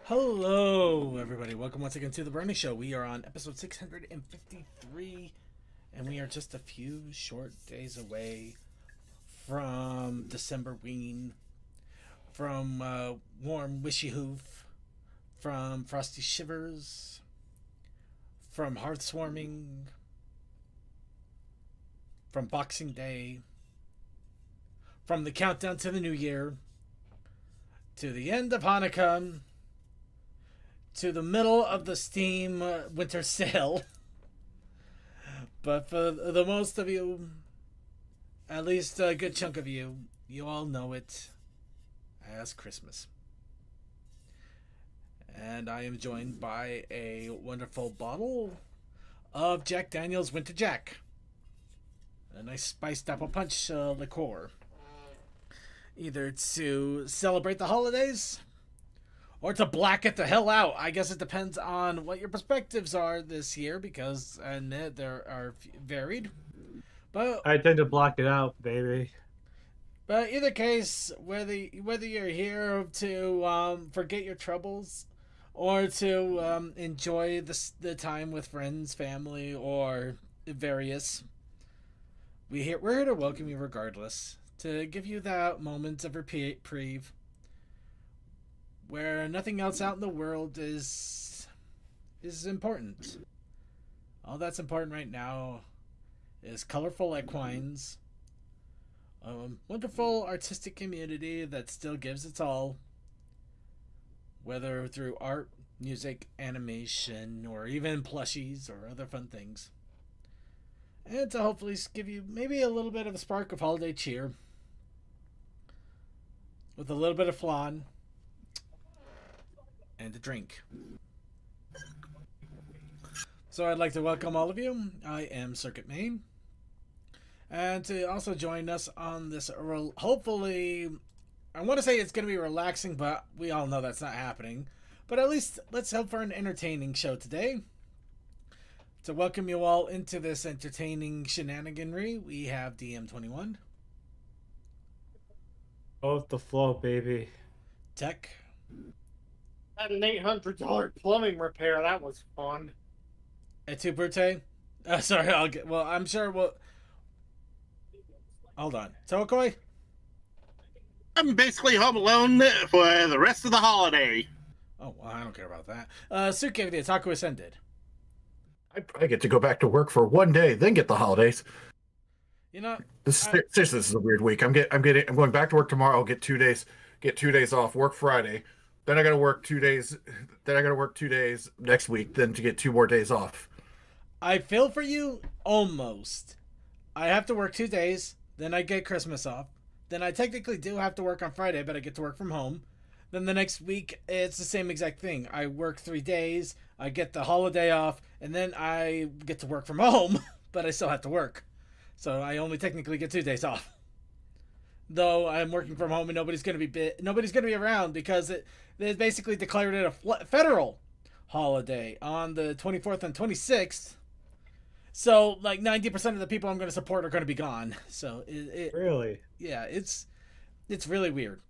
Hello, everybody. Welcome once again to the Brony Show. We are on episode 653, and we are just a few short days away from December Ween, from warm Wishy Hoof, from Frosty Shivers, from Hearthswarming, from Boxing Day, from the countdown to the New Year, to the end of Hanukkah, to the middle of the Steam winter sale. But for the most of you, at least a good chunk of you, you all know it as Christmas. And I am joined by a wonderful bottle of Jack Daniel's Winter Jack. A nice spiced apple punch liqueur. Either to celebrate the holidays or to black it the hell out. I guess it depends on what your perspectives are this year, because there are varied. But I tend to block it out, baby. But either case, whether you're here to forget your troubles, or to enjoy the time with friends, family, or various, we're here to welcome you regardless, to give you that moment of reprieve where nothing else out in the world is important. All that's important right now is colorful equines, a wonderful artistic community that still gives its all, whether through art, music, animation, or even plushies or other fun things. And to hopefully give you maybe a little bit of a spark of holiday cheer with a little bit of flan and a drink. So I'd like to welcome all of you. I am Circuit Main. And to also join us on this, hopefully, I want to say it's going to be relaxing, but we all know that's not happening. But at least let's hope for an entertaining show today. To welcome you all into this entertaining shenaniganry, we have DM21. Off the flow, baby. Tech. Had an $800 plumbing repair. That was fun. Et tu, Brute? Sorry, I'm sure we'll... Hold on. Tokoi? I'm basically home alone for the rest of the holiday. Oh, well, I don't care about that. Suke the Otaku Ascended. I get to go back to work for one day, then get the holidays. You know, Seriously, this is a weird week. I'm going back to work tomorrow. I'll get 2 days, off. Work Friday, then I got to work 2 days. Then I got to work 2 days next week. Then to get 2 more days off. I feel for you almost. I have to work 2 days, then I get Christmas off. Then I technically do have to work on Friday, but I get to work from home. Then the next week, it's the same exact thing. I work 3 days, I get the holiday off, and then I get to work from home, but I still have to work. So I only technically get 2 days off. Though I'm working from home and nobody's going to be around because they basically declared it a federal holiday on the 24th and 26th. So like 90% of the people I'm going to support are going to be gone. So Really? Yeah, it's really weird.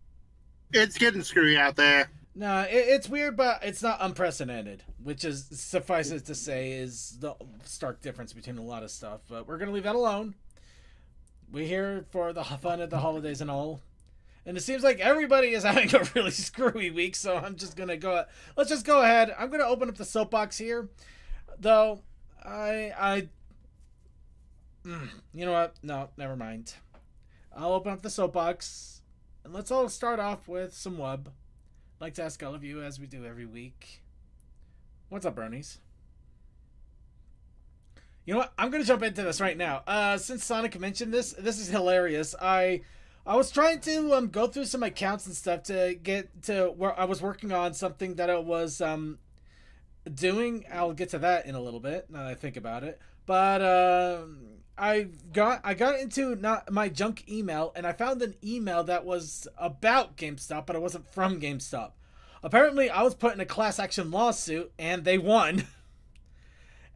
It's getting screwy out there. No, it's weird, but it's not unprecedented, which is suffices to say is the stark difference between a lot of stuff. But we're gonna leave that alone. We're here for the fun of the holidays and all, and it seems like everybody is having a really screwy week. So I'm just gonna go. Let's just go ahead. I'm gonna open up the soapbox here, though. You know what? No, never mind. I'll open up the soapbox, and let's all start off with some wub. I'd like to ask all of you, as we do every week, what's up, Bronies? You know what? I'm gonna jump into this right now. Since Sonic mentioned this is hilarious. I was trying to go through some accounts and stuff to get to where I was working on something that I was doing. I'll get to that in a little bit now that I think about it. But I got into not my junk email, and I found an email that was about GameStop, but it wasn't from GameStop. Apparently, I was put in a class action lawsuit, and they won.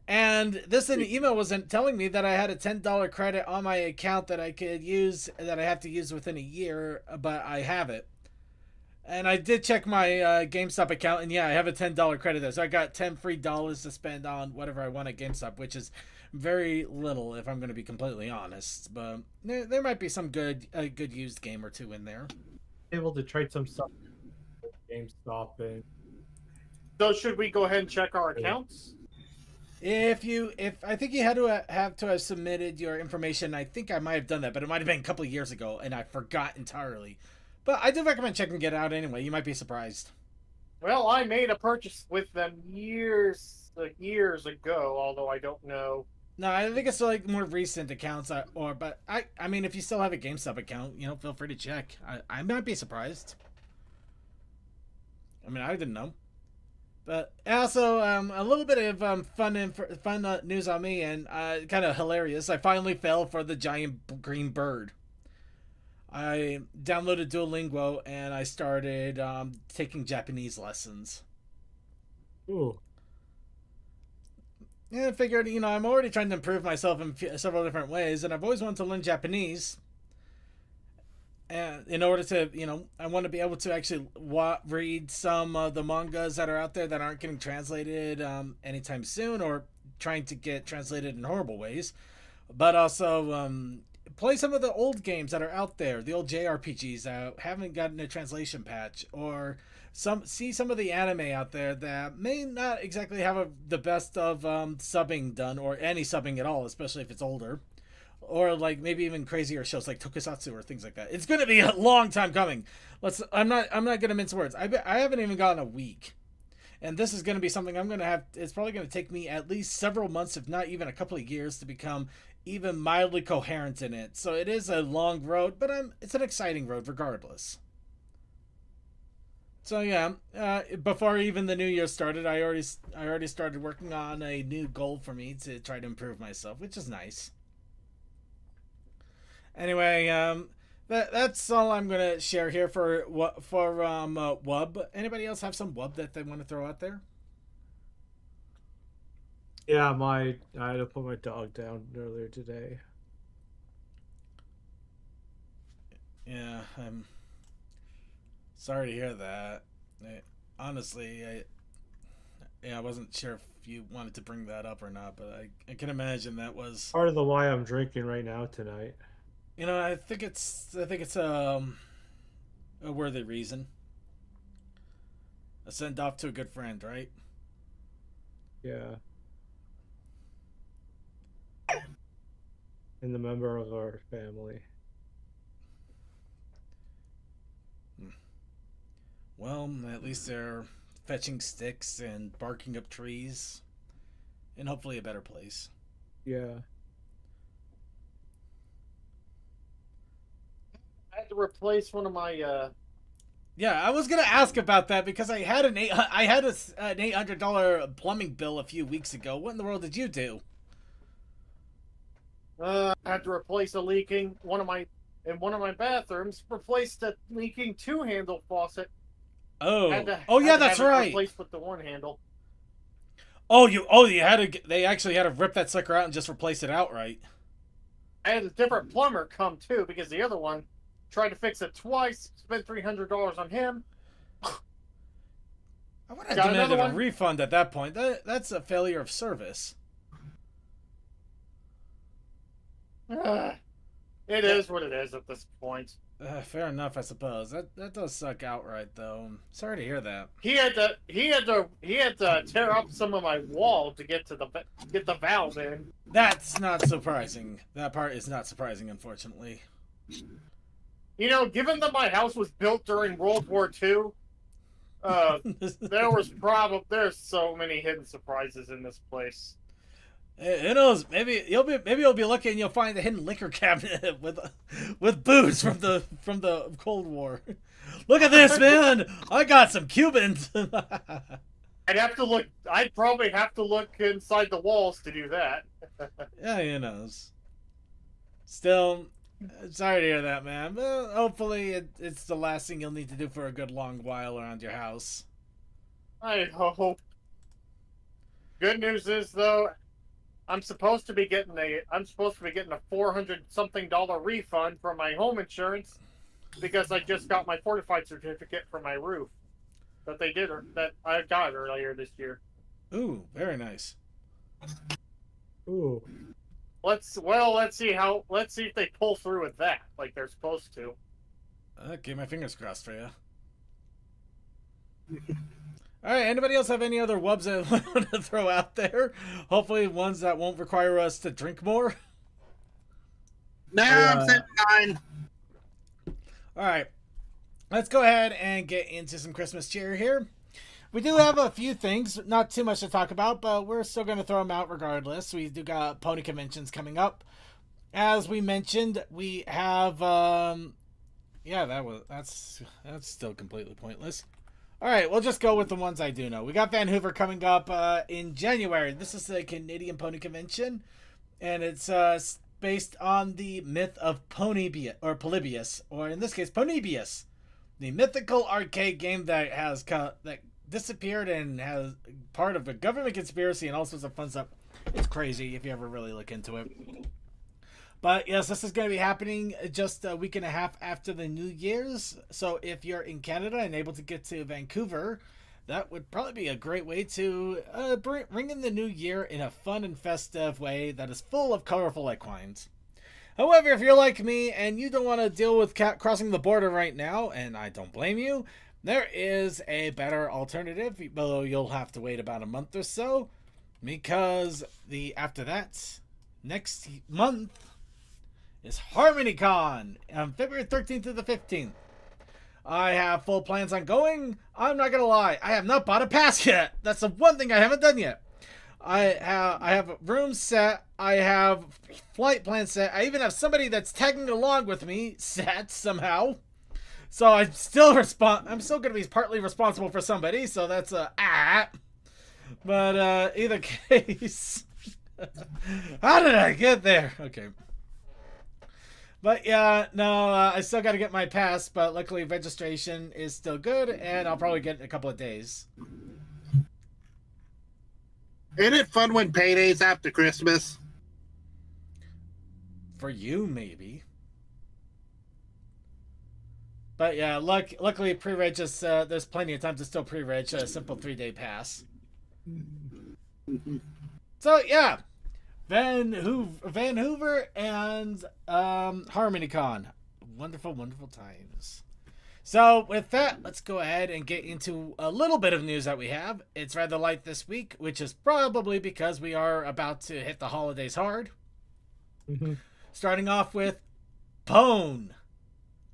And this in the email wasn't telling me that I had a $10 credit on my account that I could use, that I have to use within a year, but I have it. And I did check my GameStop account, and yeah, I have a $10 credit there. So I got $10 free to spend on whatever I want at GameStop, which is very little if I'm going to be completely honest. But there might be some good used game or two in there. Able to trade some stuff at GameStop and So should we go ahead and check our accounts? If I think you had to have submitted your information. I think I might have done that, but it might have been a couple of years ago, and I forgot entirely. But I do recommend checking it out anyway. You might be surprised. Well, I made a purchase with them years ago, although I don't know. No, I think it's like more recent accounts, but I mean, if you still have a GameStop account, feel free to check. I might be surprised. I mean, I didn't know. But also, a little bit of fun news on me, and kind of hilarious. I finally fell for the giant green bird. I downloaded Duolingo, and I started taking Japanese lessons. ooh, And I figured, I'm already trying to improve myself in several different ways, and I've always wanted to learn Japanese. And in order to, I want to be able to actually read some of the mangas that are out there that aren't getting translated anytime soon, or trying to get translated in horrible ways. But also play some of the old games that are out there, the old JRPGs that haven't gotten a translation patch, or see some of the anime out there that may not exactly have the best of subbing done, or any subbing at all, especially if it's older. Or like maybe even crazier shows like Tokusatsu or things like that. It's going to be a long time coming. I'm not going to mince words. I haven't even gotten a week. And this is going to be something I'm going to have. It's probably going to take me at least several months, if not even a couple of years, to become even mildly coherent in it. So it is a long road, but it's an exciting road regardless. So yeah, before even the new year started, I already started working on a new goal for me to try to improve myself, which is nice. Anyway, that's all I'm gonna share here for Wub. Anybody else have some Wub that they want to throw out there? yeah. I had to put my dog down earlier today. Yeah, I'm sorry to hear that. Honestly, I wasn't sure if you wanted to bring that up or not, but I can imagine that was Part of the why I'm drinking right now tonight. I think it's a worthy reason. A send off to a good friend, right? Yeah. And the member of our family. Well, at least they're fetching sticks and barking up trees, and hopefully a better place. Yeah. I had to replace one of my Yeah, I was gonna ask about that because I had an $800 plumbing bill a few weeks ago. What in the world did you do? I had to replace a leaking one of my bathrooms. Replaced a leaking two-handle faucet. Oh, Had to yeah, have that's it right. Replaced with the one handle. You had to. They actually had to rip that sucker out and just replace it outright. I had a different plumber come too because the other one tried to fix it twice. Spent $300 on him. I would have Got demanded another a one? refund at that point. That's a failure of service. It is what it is at this point. Fair enough, I suppose. That does suck outright, though. Sorry to hear that. He had to tear up some of my wall to get the valve in. That's not surprising. That part is not surprising, unfortunately. Given that my house was built during World War II, there's so many hidden surprises in this place. Who knows? Maybe you'll be lucky and you'll find a hidden liquor cabinet with booze from the Cold War. Look at this, man! I got some Cubans. I'd probably have to look inside the walls to do that. Yeah, who knows? Still, sorry to hear that, man. But hopefully, it's the last thing you'll need to do for a good long while around your house. I hope. Good news is though, I'm supposed to be getting a $400 something refund from my home insurance. because I just got my fortified certificate for my roof that I got earlier this year. Ooh, very nice. Ooh. Let's see if they pull through with that like they're supposed to. Okay, my fingers crossed for you. All right, anybody else have any other wubs that I want to throw out there? Hopefully ones that won't require us to drink more. No, I'm sitting fine. All right, let's go ahead and get into some Christmas cheer here. We do have a few things, not too much to talk about, but we're still going to throw them out regardless. We do got pony conventions coming up. As we mentioned, we have, that's still completely pointless. All right, we'll just go with the ones I do know. We got Vancouver coming up in January. This is the Canadian Pony Convention, and it's based on the myth of Polybius, or in this case, Ponybius, the mythical arcade game that has that disappeared and has part of a government conspiracy and all sorts of fun stuff. It's crazy if you ever really look into it. But yes, this is going to be happening just a week and a half after the New Year's. So if you're in Canada and able to get to Vancouver, that would probably be a great way to bring in the new year in a fun and festive way that is full of colorful equines. However, if you're like me and you don't want to deal with crossing the border right now, and I don't blame you, there is a better alternative, though you'll have to wait about a month or so, because after that, next month, is HarmonyCon on February 13th to the 15th. I have full plans on going. I'm not going to lie. I have not bought a pass yet. That's the one thing I haven't done yet. I have rooms set. I have flight plans set. I even have somebody that's tagging along with me set somehow. So I'm still going to be partly responsible for somebody. So that's But either case, how did I get there? Okay. But yeah, no, I still got to get my pass, but luckily registration is still good, and I'll probably get it in a couple of days. Isn't it fun when payday's after Christmas? For you, maybe. But yeah, luckily pre-reg is, there's plenty of time to still pre-reg a simple 3-day pass. So yeah. Vancouver and HarmonyCon. Wonderful, wonderful times. So with that, let's go ahead and get into a little bit of news that we have. It's rather light this week, which is probably because we are about to hit the holidays hard. Mm-hmm. Starting off with Pwn.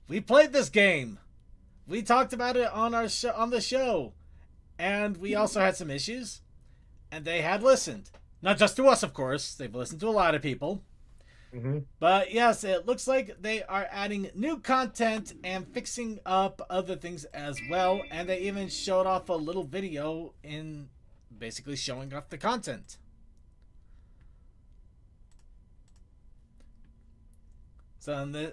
We played this game. We talked about it on the show. And we also had some issues. And they had listened. Not just to us, of course. They've listened to a lot of people. Mm-hmm. But yes, it looks like they are adding new content and fixing up other things as well. And they even showed off a little video in basically showing off the content. So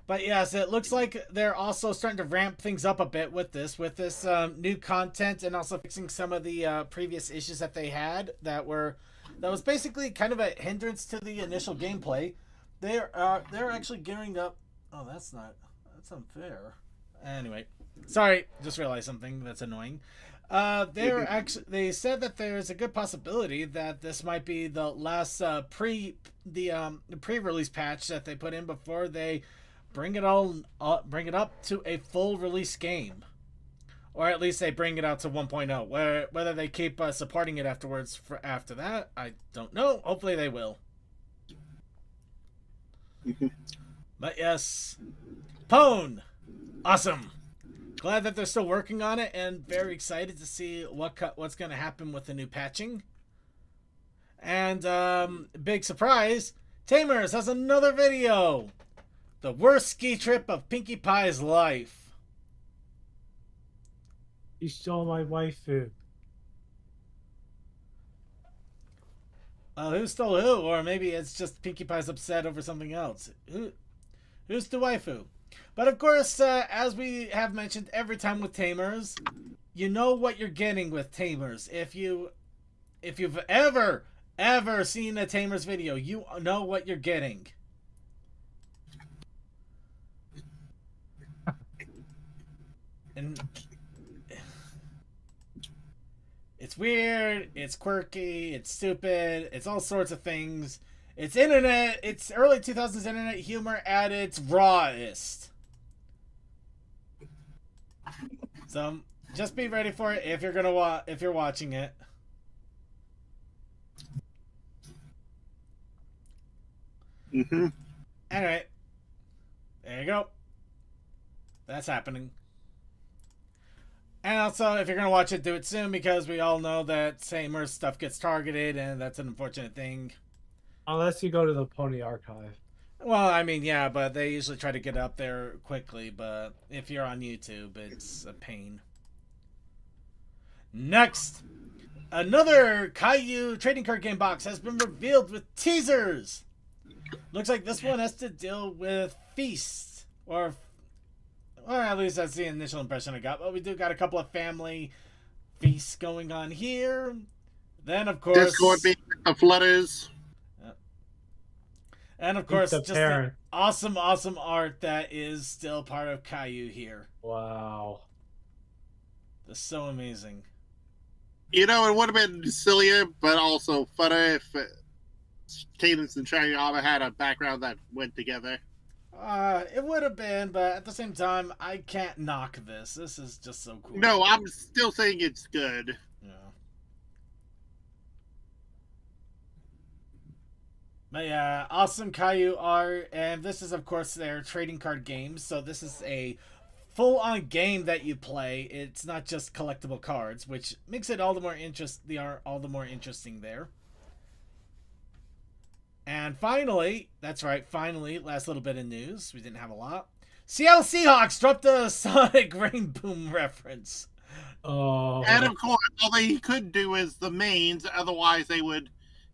But yes, it looks like they're also starting to ramp things up a bit with this new content, and also fixing some of the previous issues that they had that was basically kind of a hindrance to the initial gameplay. They're actually gearing up. Oh, that's unfair. Anyway, sorry, just realized something that's annoying. They said that there's a good possibility that this might be the last pre-release patch that they put in before they bring it up to a full release game, or at least they bring it out to 1.0. Whether they keep supporting it afterwards after that, I don't know. Hopefully they will. But yes, Pwn, awesome. Glad that they're still working on it, and very excited to see what's going to happen with the new patching. And big surprise, Tamers has another video. The worst ski trip of Pinkie Pie's life. You stole my waifu. Who stole who? Or maybe it's just Pinkie Pie's upset over something else. Who's the waifu? But of course, as we have mentioned every time with Tamers, you know what you're getting with Tamers. If you've ever ever seen a Tamers video, you know what you're getting. And it's weird, it's quirky, it's stupid, it's all sorts of things. It's internet, it's early 2000s internet humor at its rawest. So just be ready for it if you're gonna if you're watching it. Mm-hmm. Alright. There you go. That's happening. And also, if you're going to watch it, do it soon, because we all know that Samer's stuff gets targeted, and that's an unfortunate thing. Unless you go to the Pony Archive. Well, I mean, yeah, but they usually try to get up there quickly, but if you're on YouTube, it's a pain. Next, another Caillou trading card game box has been revealed with teasers. Looks like this one has to deal with Feast, or at least that's the initial impression I got. But we do got a couple of family feasts going on here. Then, of course, Discord being the flutters. And of course, The just parent. the awesome, awesome art that is still part of Caillou here. Wow. That's so amazing. You know, it would have been sillier, but also funner if Cadence and Shayama had a background that went together. It would have been, but at the same time, I can't knock this. This is just so cool. No, I'm still saying it's good. Yeah. But yeah, awesome Caillou art, and this is of course their trading card games. So this is a full-on game that you play. It's not just collectible cards, which makes it all the more all the more interesting there. And finally, that's right, finally, last little bit of news. We didn't have a lot. Seattle Seahawks dropped a Sonic Rain Boom reference. Oh. And of course, all they could do is the mains, otherwise they would,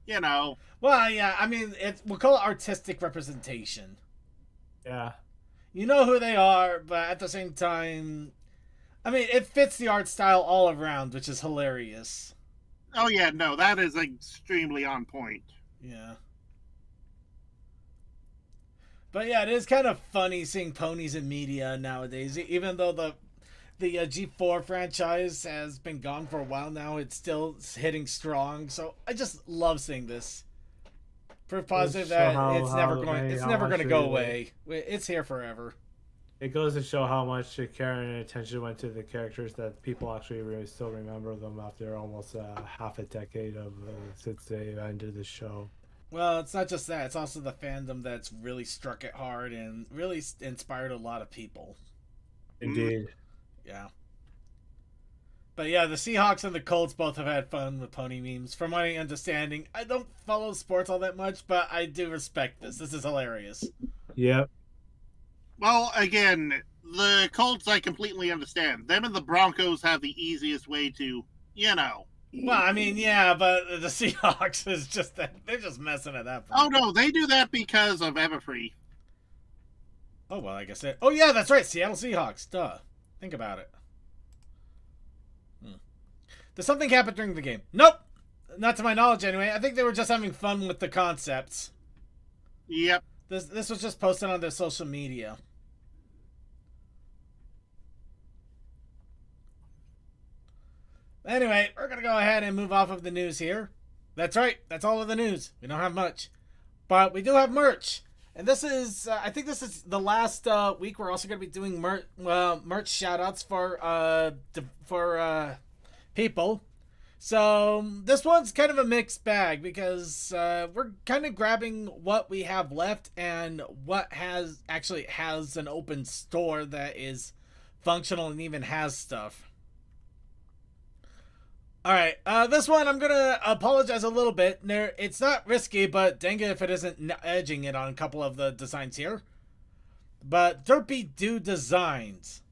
you know. Well, yeah, I mean, we'll call it artistic representation. Yeah. You know who they are, but at the same time, I mean, it fits the art style all around, which is hilarious. Oh yeah, no, that is extremely on point. Yeah. But yeah, it is kind of funny seeing ponies in media nowadays. Even though the G4 franchise has been gone for a while now, it's still hitting strong. So I just love seeing this. Proof positive that it's never going to go away. It's here forever. It goes to show how much care and attention went to the characters that people actually really still remember them after almost half a decade of since they ended the show. Well, it's not just that. It's also the fandom that's really struck it hard and really inspired a lot of people. Indeed. Yeah. But yeah, the Seahawks and the Colts both have had fun with pony memes. From my understanding, I don't follow sports all that much, but I do respect this. This is hilarious. Yep. Well, again, the Colts I completely understand. Them and the Broncos have the easiest way to, you know. Well, I mean, yeah, but the Seahawks is just that they're just messing at that point. Oh no, they do that because of Everfree. Oh well, I guess it. Oh yeah, that's right, Seattle Seahawks. Duh. Think about it. Did something happen during the game? Nope. Not to my knowledge, anyway. I think they were just having fun with the concepts. Yep. This was just posted on their social media. Anyway, we're going to go ahead and move off of the news here. That's right. That's all of the news. We don't have much. But we do have merch. And this is, I think this is the last week. We're also going to be doing merch shout-outs for people. So this one's kind of a mixed bag because we're kind of grabbing what we have left and what actually has an open store that is functional and even has stuff. Alright, this one I'm gonna apologize a little bit. It's not risky, but dang it if it isn't edging it on a couple of the designs here. But Derpy Do Designs.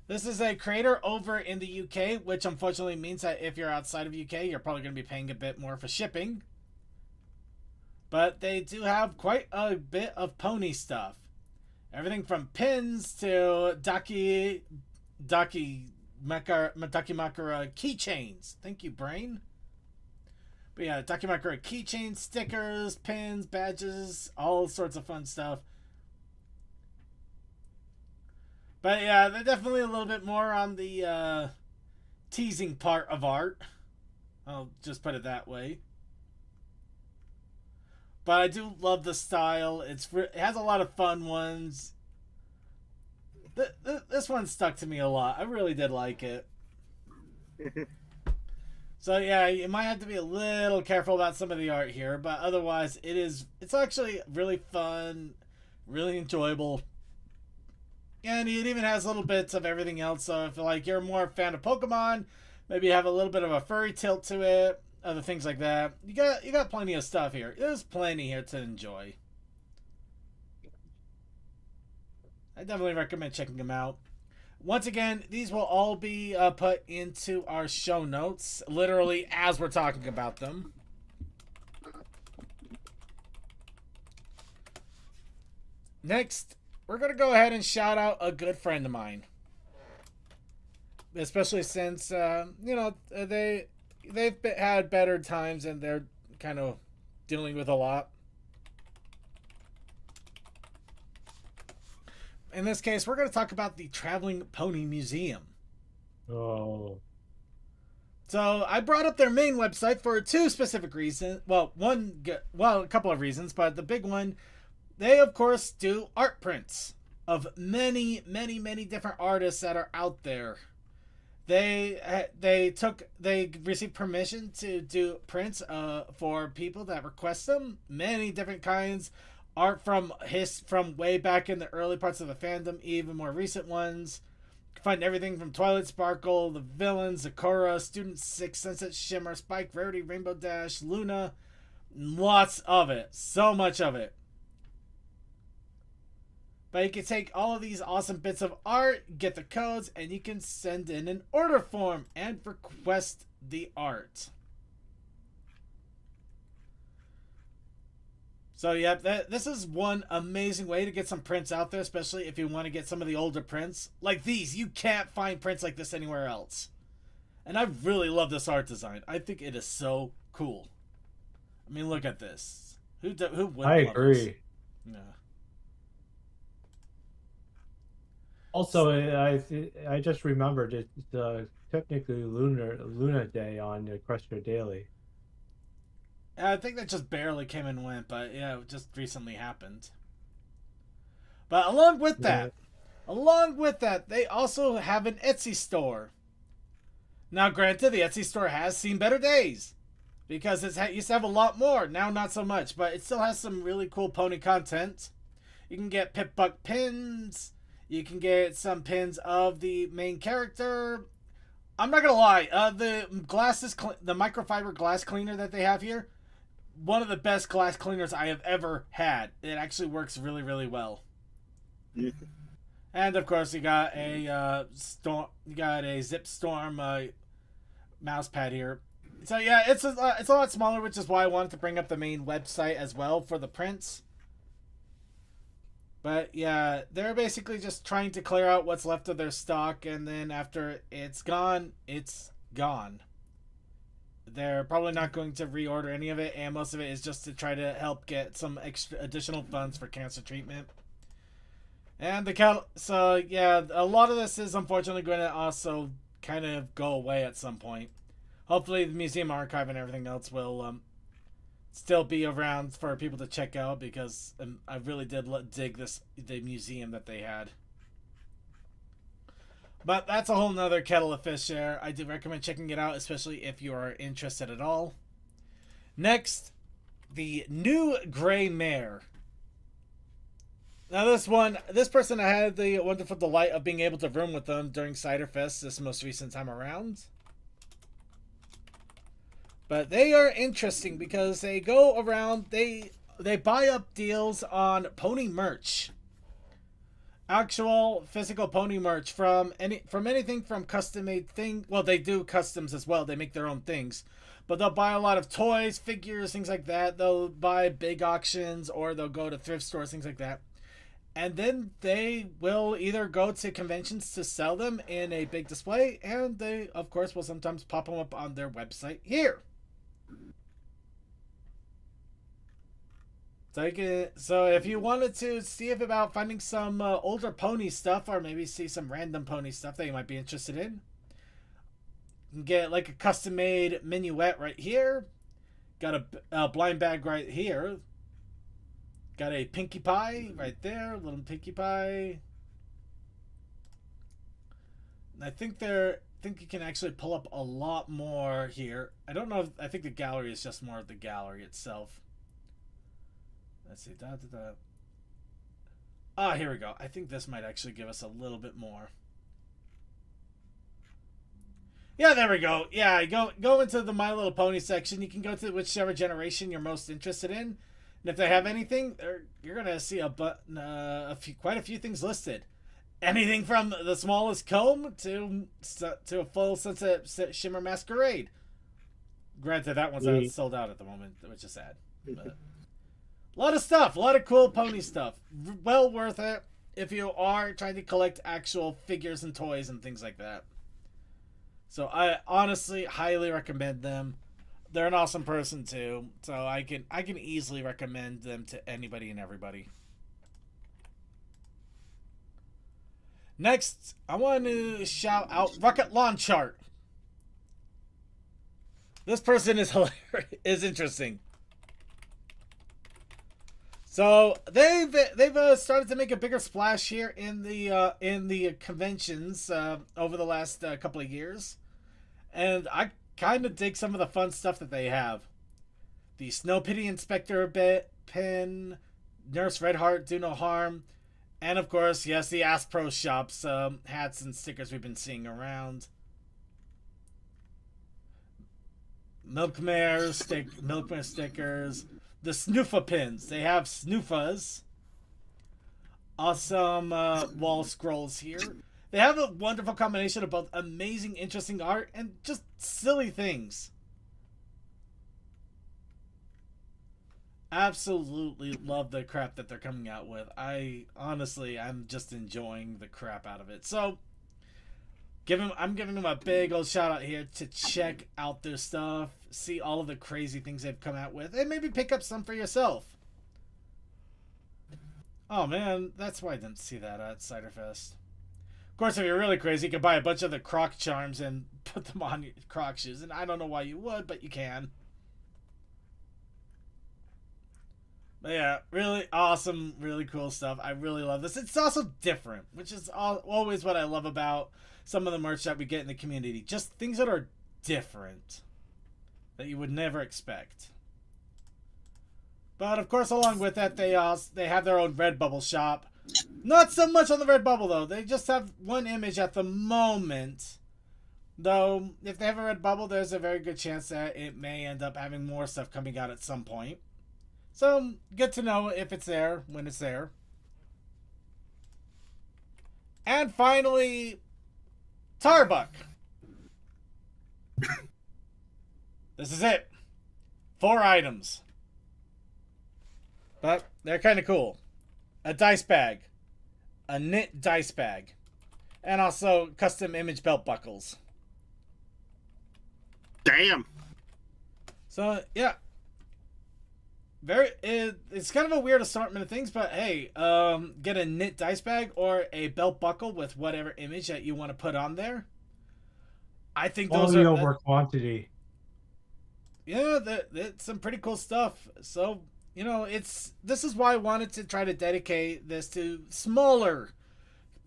This is a creator over in the UK, which unfortunately means that if you're outside of UK, you're probably going to be paying a bit more for shipping. But they do have quite a bit of pony stuff. Everything from pins to Dakimakura keychains. Thank you, Brain. But yeah, Dakimakura keychains, stickers, pins, badges, all sorts of fun stuff. But yeah, they're definitely a little bit more on the teasing part of art. I'll just put it that way. But I do love the style. It has a lot of fun ones. This one stuck to me a lot. I really did like it. So yeah, you might have to be a little careful about some of the art here, but otherwise it's actually really fun, really enjoyable. And it even has little bits of everything else. So if like you're more a fan of Pokemon, maybe you have a little bit of a furry tilt to it, other things like that. You got plenty of stuff here. There's plenty here to enjoy. I definitely recommend checking them out. Once again, these will all be put into our show notes, literally as we're talking about them. Next, we're going to go ahead and shout out a good friend of mine. Especially since, they've had better times and they're kind of dealing with a lot. In this case, we're going to talk about the Traveling Pony Museum. Oh. So I brought up their main website for two specific reasons. Well, a couple of reasons, but the big one, they of course do art prints of many, many, many different artists that are out there. They received permission to do prints for people that request them, many different kinds. Art from way back in the early parts of the fandom, even more recent ones. You can find everything from Twilight Sparkle, the villains, Sakura, Student 6, Sunset Shimmer, Spike, Rarity, Rainbow Dash, Luna. Lots of it. So much of it. But you can take all of these awesome bits of art, get the codes, and you can send in an order form and request the art. So yeah, this is one amazing way to get some prints out there, especially if you want to get some of the older prints. Like these, you can't find prints like this anywhere else. And I really love this art design. I think it is so cool. I mean, look at this. Who wouldn't I love agree. this? Yeah. Also, I just remembered it's technically Luna Day on Equestria Daily. I think that just barely came and went, but yeah, it just recently happened. But along with that, they also have an Etsy store. Now, granted, the Etsy store has seen better days because it used to have a lot more. Now, not so much, but it still has some really cool pony content. You can get Pip-Buck pins. You can get some pins of the main character. I'm not gonna lie, the microfiber glass cleaner that they have here, one of the best glass cleaners I have ever had. It actually works really, really well. Yeah. And of course, you got a Zip Storm mouse pad here. So yeah, it's a lot smaller, which is why I wanted to bring up the main website as well for the prints. But yeah, they're basically just trying to clear out what's left of their stock, and then after it's gone, it's gone. They're probably not going to reorder any of it, and most of it is just to try to help get some extra additional funds for cancer treatment. And so yeah, a lot of this is unfortunately going to also kind of go away at some point. Hopefully the museum archive and everything else will still be around for people to check out, because I really did dig the museum that they had. But that's a whole nother kettle of fish there. I do recommend checking it out, especially if you are interested at all. Next, the new Gray Mare. Now this person, I had the wonderful delight of being able to room with them during Cider Fest this most recent time around. But they are interesting because they go around, they buy up deals on pony merch. Actual physical pony merch from anything from custom made thing. Well, they do customs as well. They make their own things. But they'll buy a lot of toys, figures, things like that. They'll buy big auctions, or they'll go to thrift stores, things like that. And then they will either go to conventions to sell them in a big display, and they, of course, will sometimes pop them up on their website here. So if you wanted to see if about finding some older pony stuff, or maybe see some random pony stuff that you might be interested in, you can get like a custom made minuet right here. Got a blind bag right here. Got a Pinkie Pie right there, little Pinkie Pie. And I think you can actually pull up a lot more here. I don't know. I think the gallery is just more of the gallery itself. Let's see. Ah, here we go. I think this might actually give us a little bit more. Yeah, there we go. Yeah, go into the My Little Pony section. You can go to whichever generation you're most interested in, and if they have anything, you're gonna see quite a few things listed. Anything from the smallest comb to a full Sunset Shimmer Masquerade. Granted, that one's sold out at the moment, which is sad. But a lot of stuff, a lot of cool pony stuff. Well worth it if you are trying to collect actual figures and toys and things like that. So I honestly highly recommend them. They're an awesome person too, so I can easily recommend them to anybody and everybody. Next, I want to shout out Rocket Lawn Chart. This person is hilarious, is interesting. So they've started to make a bigger splash here in the conventions over the last couple of years, and I kind of dig some of the fun stuff that they have. The Snow Pity Inspector pin, Nurse Redheart Do No Harm, and of course, yes, the Aspro Shops hats and stickers we've been seeing around. Milkmare stickers. The Snoofa pins. They have Snoofas. Awesome wall scrolls here. They have a wonderful combination of both amazing, interesting art and just silly things. Absolutely love the crap that they're coming out with. I'm just enjoying the crap out of it. So, I'm giving them a big old shout out here to check out their stuff, see all of the crazy things they've come out with, and maybe pick up some for yourself. Oh man, that's why I didn't see that at Ciderfest. Of course, if you're really crazy, you can buy a bunch of the Croc charms and put them on your Croc shoes, and I don't know why you would, but you can. But yeah, really awesome, really cool stuff. I really love this. It's also different, which is always what I love about some of the merch that we get in the community. Just things that are different that you would never expect. But of course, along with that, they have their own Redbubble shop. Not so much on the Redbubble though. They just have one image at the moment. Though, if they have a Redbubble, there's a very good chance that it may end up having more stuff coming out at some point. So, good to know if it's there, when it's there. And finally, Tarbuck. This is it. 4 items. But they're kind of cool. A dice bag. A knit dice bag. And also custom image belt buckles. Damn. So, yeah. It's kind of a weird assortment of things, but hey, get a knit dice bag or a belt buckle with whatever image that you want to put on there. I think those Quality are over quantity. Yeah, that's some pretty cool stuff. So, this is why I wanted to try to dedicate this to smaller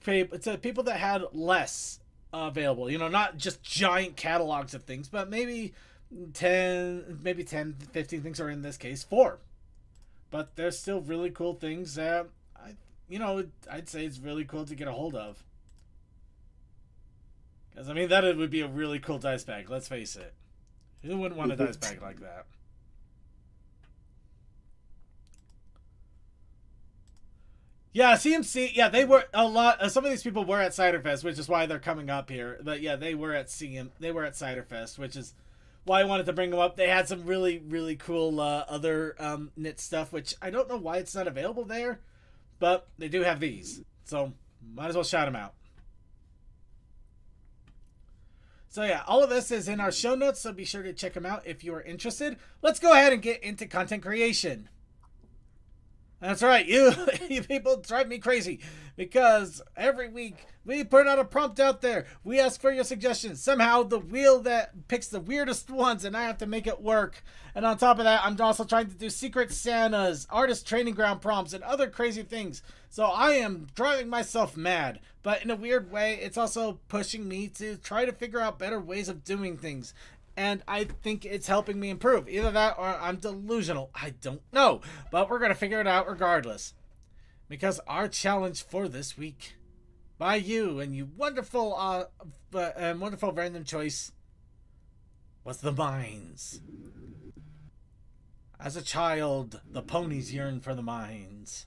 people, to people that had less available. Not just giant catalogs of things, but maybe 10, 15 things, or in this case 4. But there's still really cool things that I'd say it's really cool to get a hold of. Because that would be a really cool dice bag, let's face it. Who wouldn't want a dice bag like that? Yeah, CMC, yeah, they were a lot. Some of these people were at Ciderfest, which is why they're coming up here. But yeah, they were at Ciderfest, which is why I wanted to bring them up. They had some really, really cool other knit stuff, which I don't know why it's not available there, but they do have these. So might as well shout them out. So yeah, all of this is in our show notes, so be sure to check them out if you are interested. Let's go ahead and get into content creation. That's right. You people drive me crazy because every week we put out a prompt out there. We ask for your suggestions. Somehow the wheel that picks the weirdest ones and I have to make it work. And on top of that, I'm also trying to do Secret Santas, artist training ground prompts, and other crazy things. So I am driving myself mad. But in a weird way, it's also pushing me to try to figure out better ways of doing things. And I think it's helping me improve. Either that or I'm delusional. I don't know. But we're going to figure it out regardless. Because our challenge for this week, by you and you wonderful random choice, was the mines. As a child, the ponies yearned for the mines.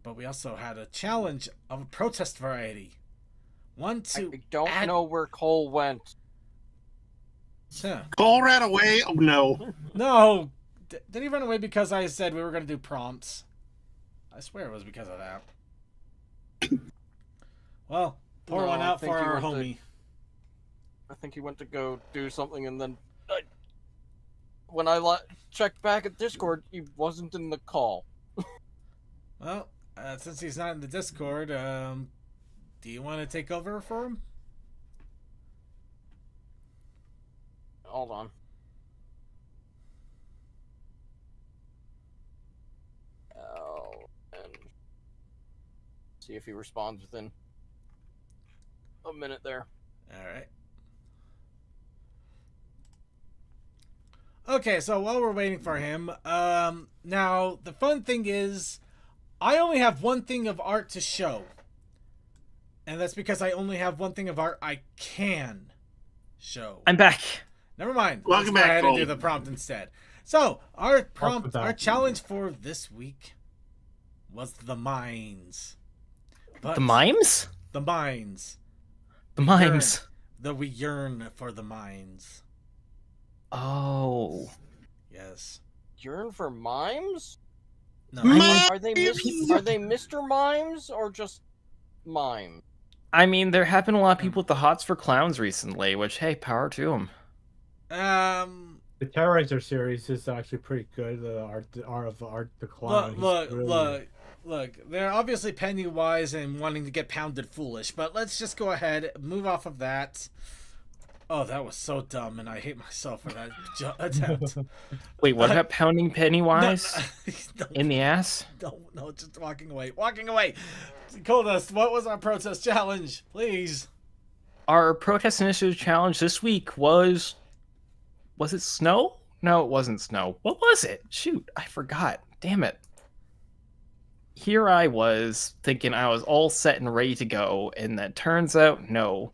But we also had a challenge of a protest variety. One to I don't know where Cole went. Huh. Cole ran away. Oh no. No. Did he run away because I said we were going to do prompts? I swear it was because of that. Well, pour one out for our homie. I think he went to go do something, and then when I checked back at Discord, he wasn't in the call. Well, since he's not in the Discord, do you want to take over for him? Hold on. And see if he responds within a minute there. All right. Okay, so while we're waiting for him, now the fun thing is, I only have one thing of art to show, and that's because I only have one thing of art I can show. I'm back. Never mind. Welcome Let's go back, ahead Cole. and do the prompt instead. So our prompt, our challenge for this week was the mines. But The mimes? the mines. The mimes. We yearn for the mines. Oh. Yes. Yearn for mimes? No. Mimes! Are they Mr. Mimes or just mime? I mean, there have been a lot of people with the hots for clowns recently, which, hey, power to them. The Terrorizer series is actually pretty good. The art of the clown. Look. They're obviously Pennywise and wanting to get pounded foolish, but let's just go ahead, move off of that. Oh, that was so dumb, and I hate myself for that attempt. Wait, what about pounding Pennywise No, in the ass? no, just walking away. Coldust, what was our protest challenge? Please. Our protest initiative challenge this week was it snow? No, it wasn't snow. What was it? Shoot, I forgot. Damn it. Here I was thinking I was all set and ready to go, and then turns out no.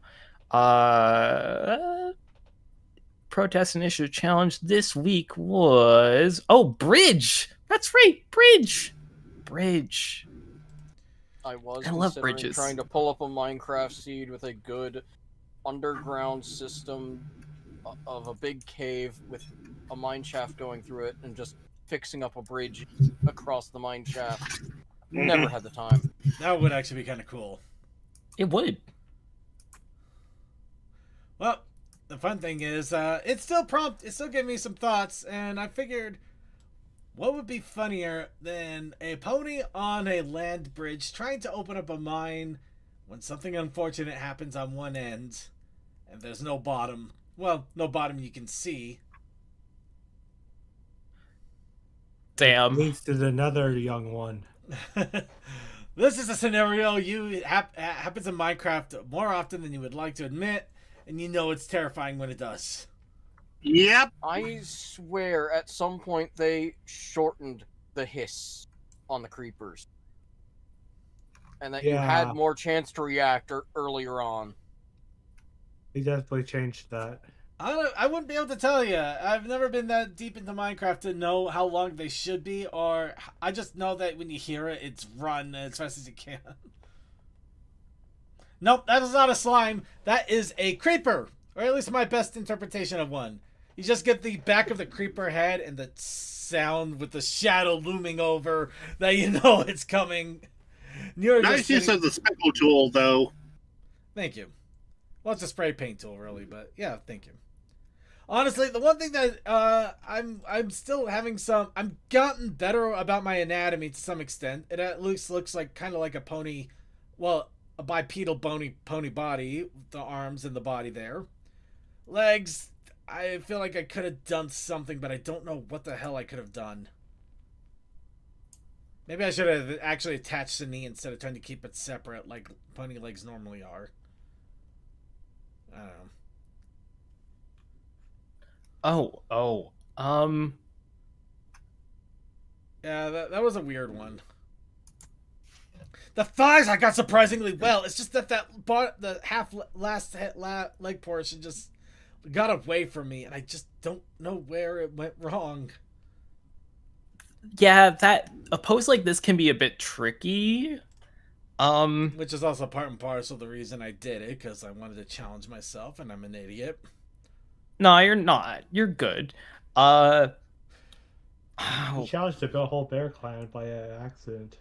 Protest initiative challenge this week was bridge. That's right, bridge. I was I love considering bridges. trying to pull up a Minecraft seed with a good underground system of a big cave with a mine shaft going through it and just fixing up a bridge across the mine shaft. Never had the time. That would actually be kind of cool. It would. Well, the fun thing is, it's still giving me some thoughts, and I figured, what would be funnier than a pony on a land bridge trying to open up a mine when something unfortunate happens on one end, and there's no bottom. Well, no bottom you can see. Damn. Leads to another young one. This is a scenario happens in Minecraft more often than you would like to admit, and you know it's terrifying when it does. Yep. I swear at some point they shortened the hiss on the creepers. And that you had more chance to react earlier on. He definitely changed that. I wouldn't be able to tell you. I've never been that deep into Minecraft to know how long they should be, or I just know that when you hear it, it's run as fast as you can. Nope, that is not a slime. That is a creeper, or at least my best interpretation of one. You just get the back of the creeper head and the sound with the shadow looming over that you know it's coming. Nice use of the speckle tool, though. Thank you. Well, it's a spray paint tool, really, but yeah, thank you. Honestly, the one thing that I'm still having some, I'm gotten better about my anatomy to some extent. It at least looks like kind of like a pony, well, a bipedal pony body, the arms and the body there. Legs, I feel like I could have done something, but I don't know what the hell I could have done. Maybe I should have actually attached the knee instead of trying to keep it separate like pony legs normally are. I don't know. Yeah, that was a weird one. The thighs I got surprisingly well. It's just that the last leg portion just got away from me, and I just don't know where it went wrong. Yeah, that a pose like this can be a bit tricky. Which is also part and parcel of the reason I did it, because I wanted to challenge myself, and I'm an idiot. No, you're not. You're good. You challenged the whole bear clan by accident.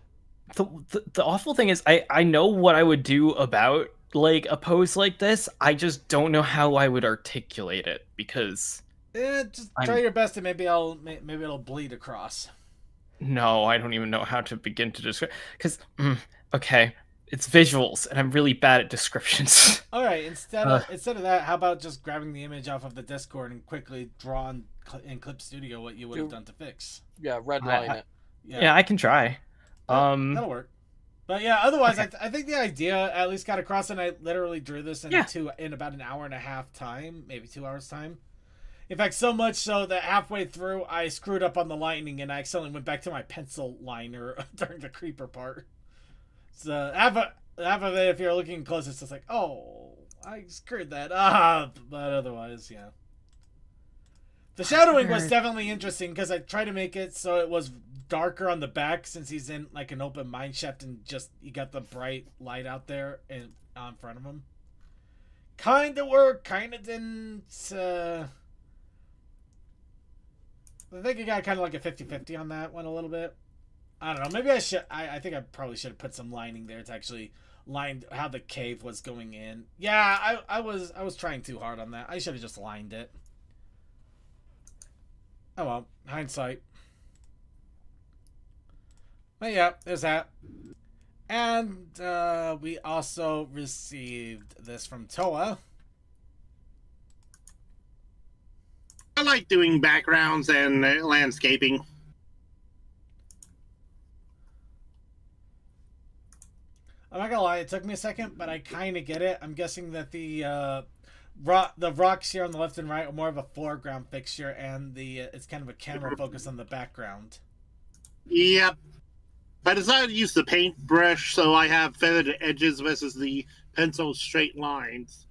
The awful thing is I know what I would do about like a pose like this. I just don't know how I would articulate it because Just try your best, and maybe it'll bleed across. No, I don't even know how to begin to describe because okay, it's visuals and I'm really bad at descriptions. All right, instead of that, how about just grabbing the image off of the Discord and quickly draw in Clip Studio what you would have done to fix? Yeah, redline it. Yeah, I can try. That'll work. But yeah, otherwise, okay. I think the idea at least got across, and I literally drew this in about an hour and a half time, maybe 2 hours time. In fact, so much so that halfway through, I screwed up on the lining, and I accidentally went back to my pencil liner during the creeper part. So half of it, if you're looking close, it's just like, oh, I screwed that up. But otherwise, yeah. The shadowing was definitely interesting because I tried to make it so it was darker on the back since he's in like an open mine shaft and just you got the bright light out there and in front of him. Kind of worked, kind of didn't. I think I got kind of like a 50-50 on that one a little bit. I don't know. Maybe I should. I think I probably should have put some lining there to actually line how the cave was going in. Yeah, I was trying too hard on that. I should have just lined it. Oh well, hindsight. But yeah, there's that. And we also received this from Toa. I like doing backgrounds and landscaping. I'm not gonna lie, it took me a second, but I kind of get it. I'm guessing that the rocks here on the left and right are more of a foreground fixture, and it's kind of a camera focus on the background. Yep. I decided to use the paintbrush, so I have feathered edges versus the pencil straight lines.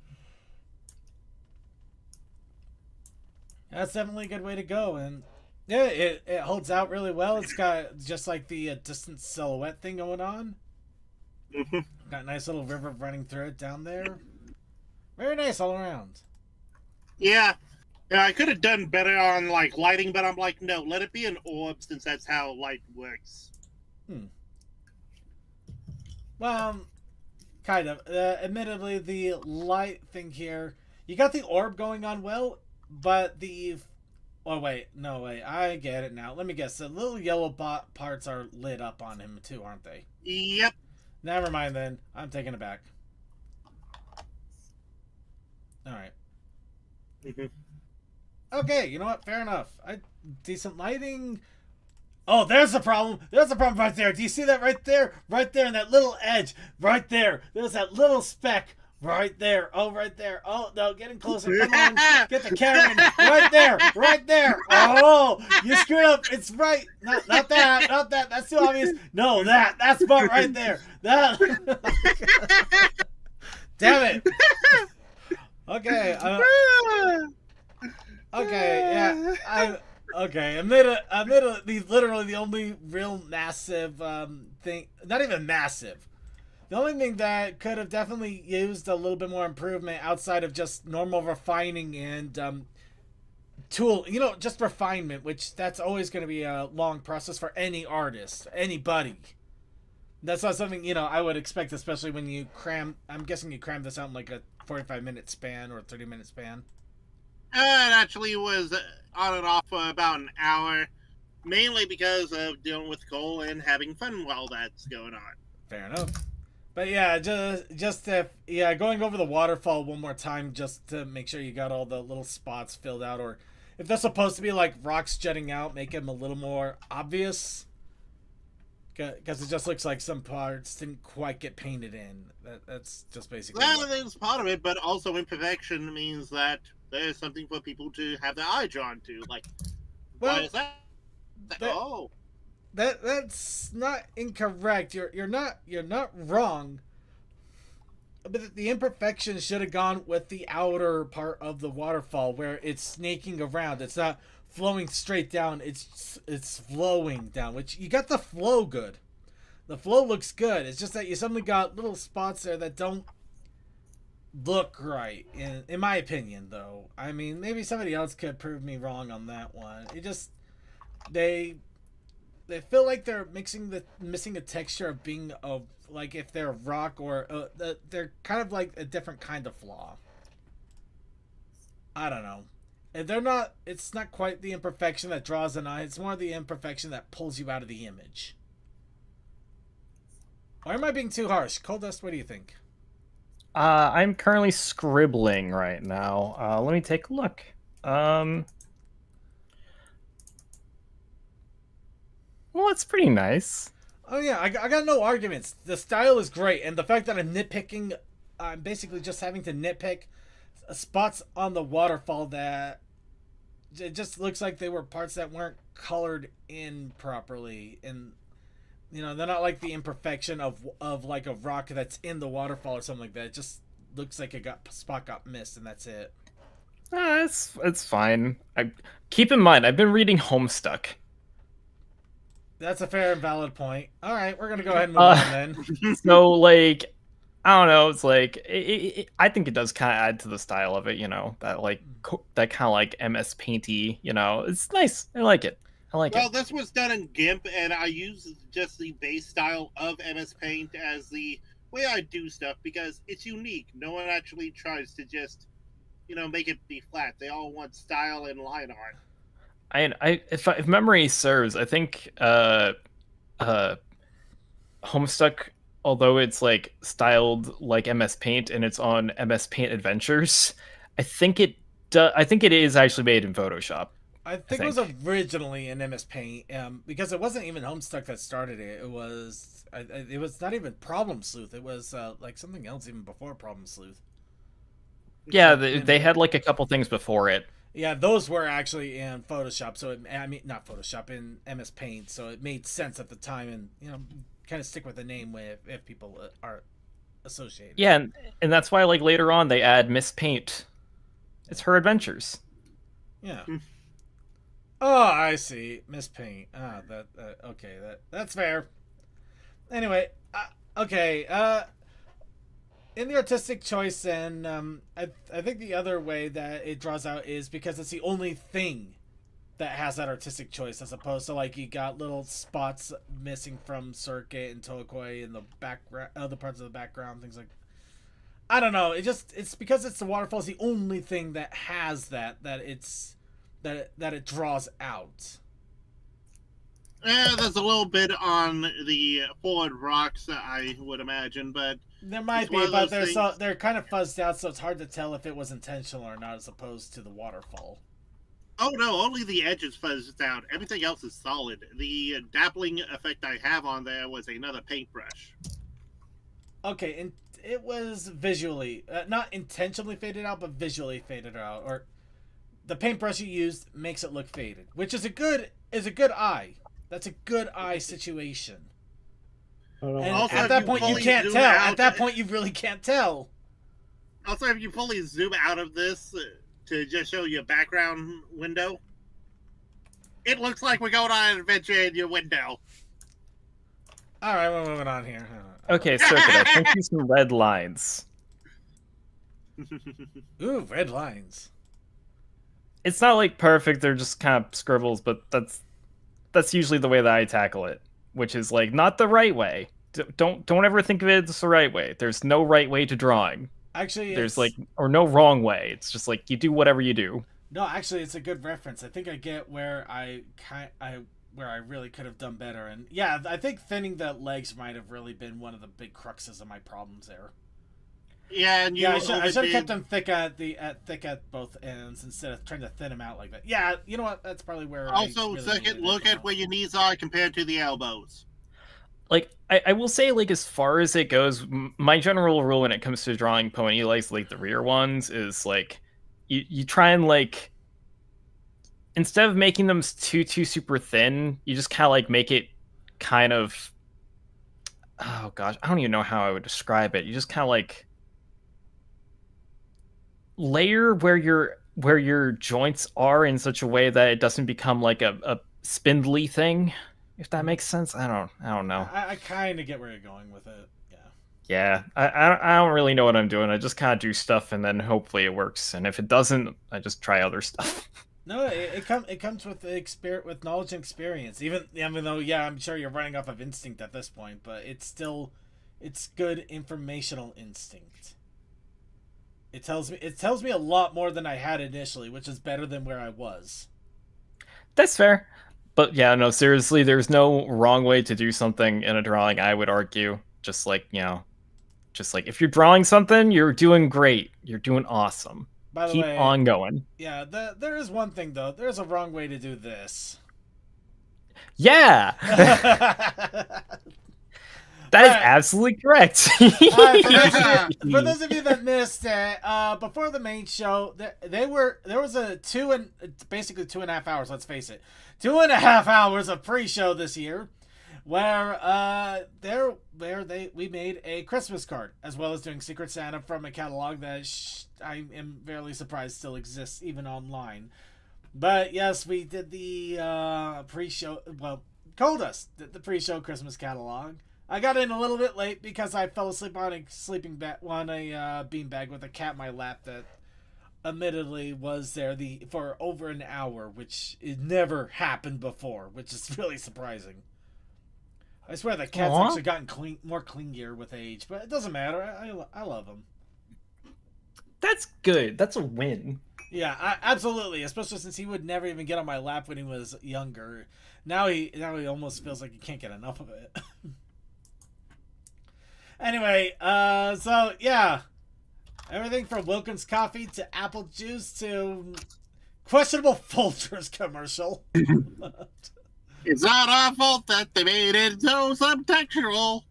That's definitely a good way to go, and yeah, it holds out really well. It's got just like the distant silhouette thing going on. Mm-hmm. Got a nice little river running through it down there. Very nice all around. Yeah, I could have done better on like lighting, but I'm like, no, let it be an orb since that's how light works. Well, kind of. Admittedly, the light thing here, you got the orb going on well, but the... Oh, wait. No, wait. I get it now. Let me guess. The little yellow parts are lit up on him, too, aren't they? Yep. Never mind, then. I'm taking it back. Alright. Mm-hmm. Okay, you know what? Fair enough. Decent lighting... Oh, there's the problem. There's the problem right there. Do you see that right there? Right there in that little edge. Right there. There's that little speck. Right there. Oh, right there. Oh, no, getting closer. Come on. Get the camera in. Right there. Right there. Oh, you screwed up. It's right. Not that. Not that. That's too obvious. No, that. That spot right there. That. Damn it. Okay. Okay, yeah. Okay, admittedly, literally the only real massive thing, not even massive, the only thing that could have definitely used a little bit more improvement outside of just normal refining and just refinement, which that's always going to be a long process for any artist, anybody. That's not something, I would expect, especially when you I'm guessing you cram this out in like a 45-minute span or a 30-minute span. It actually was on and off for about an hour, mainly because of dealing with Cole and having fun while that's going on. Fair enough. But yeah, just if going over the waterfall one more time just to make sure you got all the little spots filled out, or if they're supposed to be like rocks jutting out, make them a little more obvious. Because it just looks like some parts didn't quite get painted in. That's just basically. That is part of it, but also imperfection means that there's something for people to have their eye drawn to. Like, Well, why is that? Oh. That's not incorrect. You're not wrong. But the imperfection should have gone with the outer part of the waterfall where it's snaking around. It's not flowing straight down. It's flowing down, which you got the flow good. The flow looks good. It's just that you suddenly got little spots there that don't look right. In my opinion, though. I mean, maybe somebody else could prove me wrong on that one. It just they feel like they're missing a texture of being of like if they're rock or they're kind of like a different kind of flaw. I don't know. And they're not. It's not quite the imperfection that draws an eye. It's more the imperfection that pulls you out of the image. Or am I being too harsh? Coldust, what do you think? I'm currently scribbling right now. Let me take a look. Well, it's pretty nice. Oh yeah, I got no arguments. The style is great, and the fact that I'm nitpicking, I'm basically just having to nitpick spots on the waterfall that it just looks like they were parts that weren't colored in properly, and they're not like the imperfection of like a rock that's in the waterfall or something like that. It just looks like spot got missed, and that's it. It's fine. Keep in mind, I've been reading Homestuck. That's a fair and valid point. All right, we're gonna go ahead and move on then. So, like, I don't know. It's like I think it does kind of add to the style of it. That that kind of like MS Painty. It's nice. I like it. Well, this was done in GIMP, and I use just the base style of MS Paint as the way I do stuff because it's unique. No one actually tries to just, make it be flat. They all want style and line art. If memory serves, I think Homestuck, although it's like styled like MS Paint and it's on MS Paint Adventures, I think it is actually made in Photoshop. I think it was originally in MS Paint, because it wasn't even Homestuck that started it. It was not even Problem Sleuth. It was like something else even before Problem Sleuth. Yeah, they had like a couple things before it. Yeah, those were actually in Photoshop. So not Photoshop, in MS Paint. So it made sense at the time, and kind of stick with the name if people are associated. Yeah, and that's why like later on they add Miss Paint. It's her adventures. Yeah. Oh, I see. Miss Paint. Okay, that's fair. Anyway, okay. In the artistic choice, then, I think the other way that it draws out is because it's the only thing that has that artistic choice, as opposed to like you got little spots missing from Circuit and Tokoi in the background, other parts of the background, things like. I don't know. It's because it's the waterfall is the only thing that has that it draws out. There's a little bit on the forward rocks, I would imagine, but there might be, but they're kind of fuzzed out, so it's hard to tell if it was intentional or not, as opposed to the waterfall. Oh no, only the edges fuzzed out. Everything else is solid. The dappling effect I have on there was another paintbrush. Okay, and it was visually, not intentionally faded out, but visually faded out, or the paintbrush you used makes it look faded, which is a good eye. That's a good eye situation. And also, at that point, you can't tell. At that point, you really can't tell. Also, if you fully zoom out of this to just show you a background window, it looks like we're going on an adventure in your window. All right, we're moving on here. Okay, Circuit, I think you some red lines. Ooh, red lines. It's not like perfect, they're just kind of scribbles, but that's usually the way that I tackle it, which is like not the right way. Don't ever think of it as the right way. There's no right way to drawing. Actually, there's like or no wrong way. It's just like you do whatever you do. No, actually, it's a good reference. I think I get where where I really could have done better, and yeah, I think thinning the legs might have really been one of the big cruxes of my problems there. Yeah, and you Yeah, I should have overdid. kept them thick at both ends instead of trying to thin them out like that. Yeah, you know what? That's probably where. Also, I really second, needed look it at where your knees are compared to the elbows. Like, I will say, like, as far as it goes, my general rule when it comes to drawing pony legs, like the rear ones, is like you try and like, instead of making them too super thin, you just kind of like make it kind of, oh gosh, I don't even know how I would describe it. You just kind of like layer where your joints are in such a way that it doesn't become like a spindly thing, if that makes sense. I don't know. I kind of get where you're going with it. Yeah. Yeah, I don't really know what I'm doing. I just kind of do stuff and then hopefully it works. And if it doesn't, I just try other stuff. No, it comes with with knowledge and experience. Even though, yeah, I'm sure you're running off of instinct at this point, but it's good informational instinct. It tells me a lot more than I had initially, which is better than where I was. That's fair. But yeah, no, seriously, there's no wrong way to do something in a drawing, I would argue. Just like, just like if you're drawing something, you're doing great. You're doing awesome. By the Keep way, on going. Yeah, there is one thing though. There's a wrong way to do this. Yeah. That is absolutely correct. For those of you that missed it, before the main show, there was basically 2.5 hours. Let's face it, 2.5 hours of pre-show this year, where we made a Christmas card as well as doing Secret Santa from a catalog that I am fairly surprised still exists even online. But yes, we did the pre-show. Well, called us the pre-show Christmas catalog. I got in a little bit late because I fell asleep on a beanbag with a cat in my lap that admittedly was there for over an hour, which it never happened before, which is really surprising. I swear the cat's actually gotten more clingier with age, but it doesn't matter. I love him. That's good. That's a win. Yeah, absolutely. Especially since he would never even get on my lap when he was younger. Now he almost feels like he can't get enough of it. Anyway, so yeah, everything from Wilkins coffee to apple juice to questionable Folgers commercial. It's not our fault that they made it so subtextual.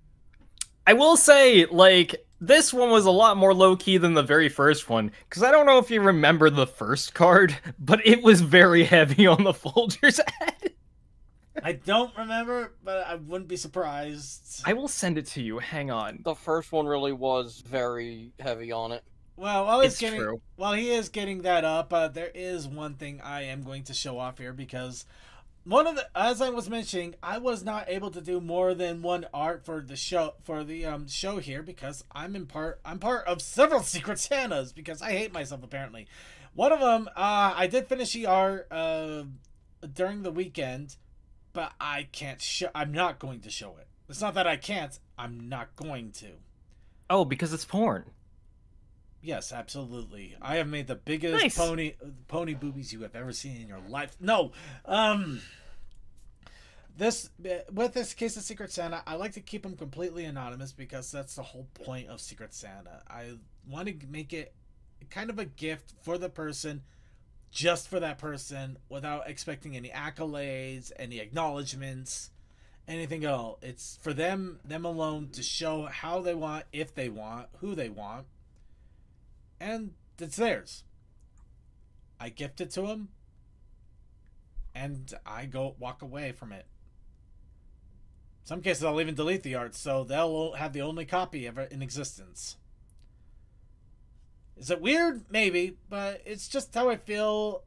I will say, like, this one was a lot more low-key than the very first one, because I don't know if you remember the first card, but it was very heavy on the Folgers ad. I don't remember, but I wouldn't be surprised. I will send it to you. Hang on. The first one really was very heavy on it. Well, while he is getting that up, there is one thing I am going to show off here because as I was mentioning, I was not able to do more than one art for the show here because I'm part of several Secret Santas because I hate myself apparently. One of them, I did finish the art during the weekend. But I can't I'm not going to show it. It's not that I can't. I'm not going to. Oh, because it's porn. Yes, absolutely. I have made the biggest pony boobies you have ever seen in your life. No. With this case of Secret Santa, I like to keep them completely anonymous because that's the whole point of Secret Santa. I want to make it kind of a gift for the person, just for that person, without expecting any accolades, any acknowledgments, anything at all. It's for them alone to show how they want, if they want, who they want, and it's theirs. I gift it to them, and I walk away from it. In some cases, I'll even delete the art, so they'll have the only copy ever in existence. Is it weird? Maybe, but it's just how I feel.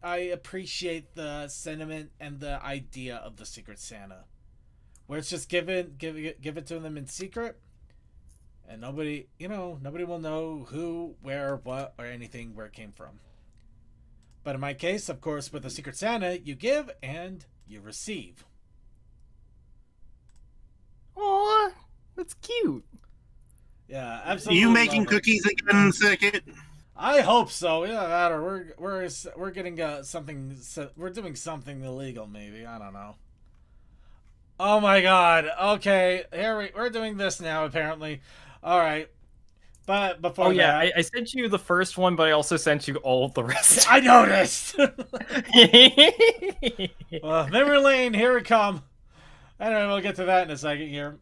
I appreciate the sentiment and the idea of the Secret Santa, where it's just give it to them in secret, and nobody will know who, where, what, or anything where it came from. But in my case, of course, with the Secret Santa, you give and you receive. Aw, that's cute. Yeah, absolutely. You making cookies again, Circuit? I hope so. Yeah, that or we're getting something. We're doing something illegal, maybe. I don't know. Oh my God. Okay, we're doing this now. Apparently. All right. But before Oh yeah, that, I sent you the first one, but I also sent you all of the rest. I noticed. Memory lane, here it come. Anyway, we'll get to that in a second here.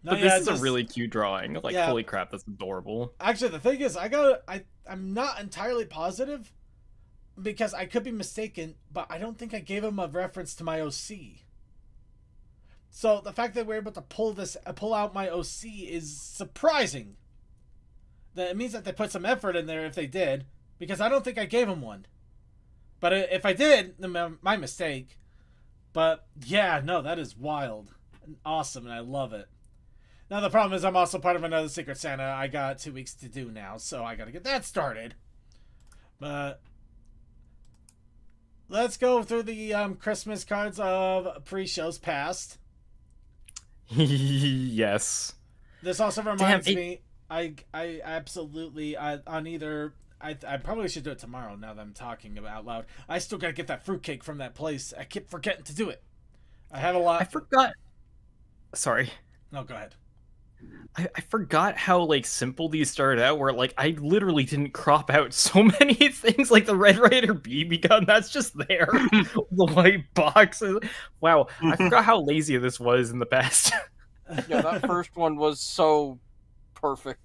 No, But yeah, this is a really cute drawing. Like, yeah. holy crap, that's adorable. Actually, the thing is, I'm not entirely positive because I could be mistaken, but I don't think I gave him a reference to my OC. So the fact that we're able to pull out my OC is surprising. That it means that they put some effort in there if they did, because I don't think I gave him one. But if I did, then my mistake. But yeah, no, that is wild and awesome, and I love it. Now the problem is I'm also part of another Secret Santa I got 2 weeks to do now, so I gotta get that started. But let's go through the Christmas cards of pre-shows past. Yes. This also reminds me, I absolutely on either I probably should do it tomorrow now that I'm talking about out loud. I still gotta get that fruitcake from that place. I keep forgetting to do it. I have a lot. I forgot. Sorry. No, go ahead. I forgot how like simple these started out. Where like I literally didn't crop out so many things, like the Red Ryder BB gun. That's just there. The white boxes. Wow, I forgot how lazy this was in the past. Yeah, that first one was so perfect.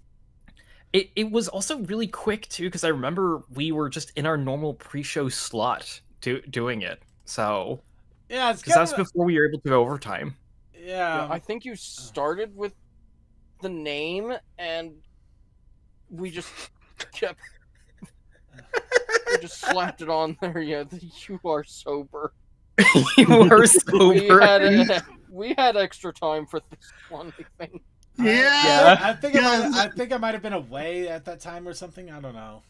It was also really quick too, because I remember we were just in our normal pre-show slot doing it. So Yeah, it's because that's before we were able to go overtime. Yeah, I think you started with the name, and we just kept. We just slapped it on there. Yeah, you are sober. You were sober. We had extra time for this one, I think. Yeah. I think I might have been away at that time or something. I don't know.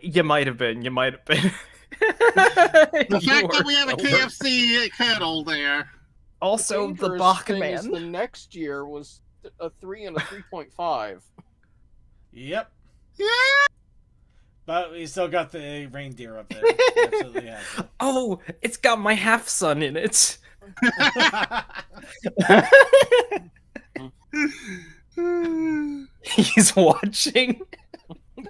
You might have been. You might have been. The fact that we have a KFC kettle there. Also, the Bachman. The next year was a 3 and a 3.5. Yep. Yeah. But we still got the reindeer up there. Absolutely has it. Oh, it's got my half son in it. He's watching.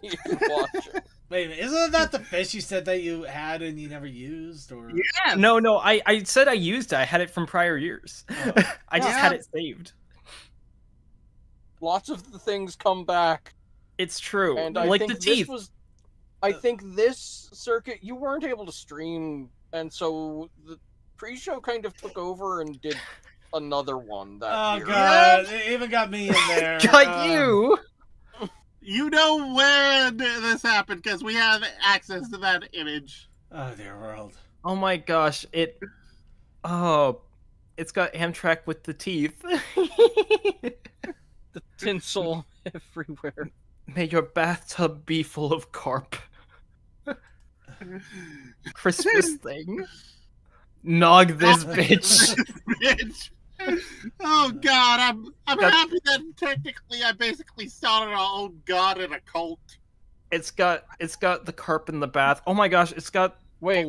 He's watching. Wait a minute, isn't that the fish you said that you had and you never used? Or Yeah. No, I said I used it. I had it from prior years. Oh. I just had it saved. Lots of the things come back. It's true. And I like think the teeth. I think this circuit, you weren't able to stream, and so the pre-show kind of took over and did another one that year. Oh god, it even got me in there. Got you. You know when this happened because we have access to that image. Oh dear world. Oh my gosh, Oh, it's got Amtrak with the teeth. The tinsel everywhere. May your bathtub be full of carp. Christmas thing. Nog this bitch. Bitch. Oh god, I'm happy that technically I basically started our own god in a cult. It's got the carp in the bath. Oh my gosh, it's got Wait.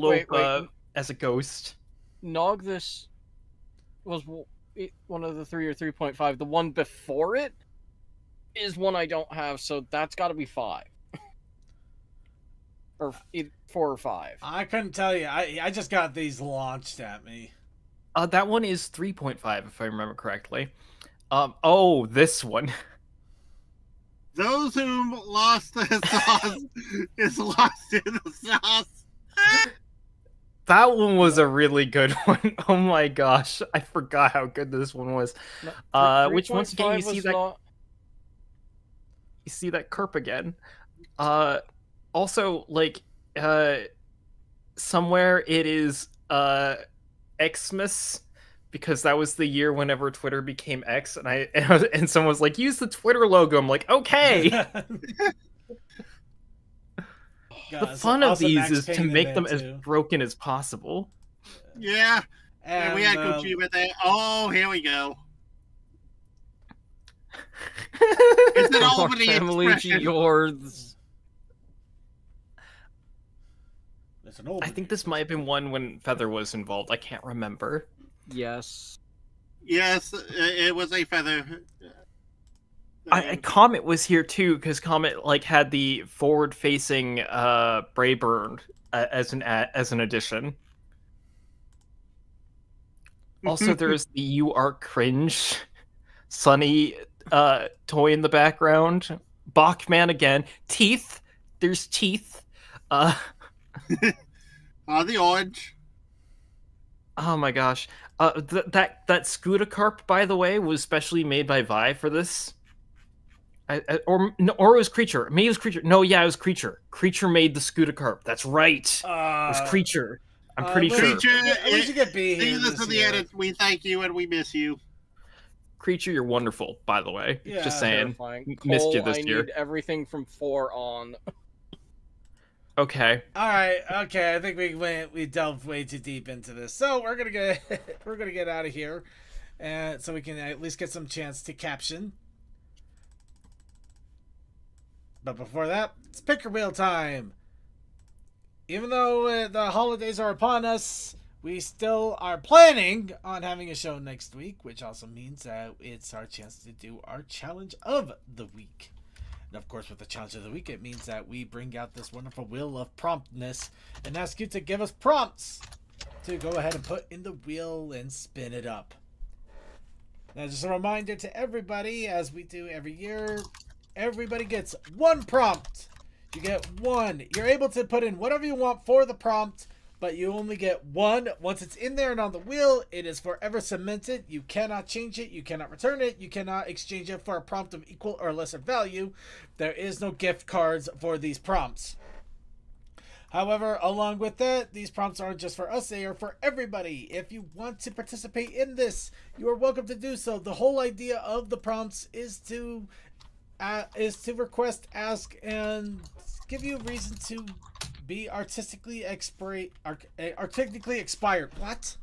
as a ghost. Nog this was one of the 3 or 3.5. The one before it is one I don't have, so that's got to be 5. Or 4 or 5. I couldn't tell you. I just got these launched at me. That one is 3.5 if I remember correctly. Oh, this one. Those whom lost the sauce is lost in the sauce. That one was a really good one. Oh my gosh, I forgot how good this one was. Which once again you see that you see that Kerp again. Also, like, somewhere it is Xmas, because that was the year whenever Twitter became X, and someone was like, use the Twitter logo. I'm like, okay. The fun of these is to make them as broken as possible. Yeah. And we had Kojima there. Oh, here we go. It's an Albany family to expression. yours. It's an old. I think this might have been one when Feather was involved. I can't remember. Yes. Yes, it was a feather. Comet was here too, because Comet like had the forward-facing Brayburn as an addition. Also, there's the "You Are Cringe" Sunny toy in the background. Bachman again. Teeth. There's teeth. The orange. Oh my gosh. That Scudacarp, by the way, was specially made by Vi for this. Or it was Creature. Maybe it was Creature. No, yeah, it was Creature. Creature made the Scudacarp. That's right. It was Creature. I'm pretty sure. Creature, At least you get B here. See this in the edit. We thank you and we miss you. Creature, you're wonderful, by the way. Yeah. Just saying. Terrifying. Missed you Cole, this I year. need everything from 4 on. Okay. All right, okay. I think we delved way too deep into this, so we're gonna get out of here, and so we can at least get some chance to caption. But before that, it's pick your wheel time. Even though the holidays are upon us, we still are planning on having a show next week, which also means that it's our chance to do our challenge of the week. And of course, with the challenge of the week, it means that we bring out this wonderful wheel of promptness and ask you to give us prompts to go ahead and put in the wheel and spin it up. Now, just a reminder to everybody, as we do every year, everybody gets one prompt. You get one. You're able to put in whatever you want for the prompt, but you only get one. Once it's in there and on the wheel, it is forever cemented. You cannot change it. You cannot return it. You cannot exchange it for a prompt of equal or lesser value. There is no gift cards for these prompts. However, along with that, these prompts aren't just for us, they are for everybody. If you want to participate in this, you are welcome to do so. The whole idea of the prompts is to request, ask, and give you a reason to be artistically expired. What?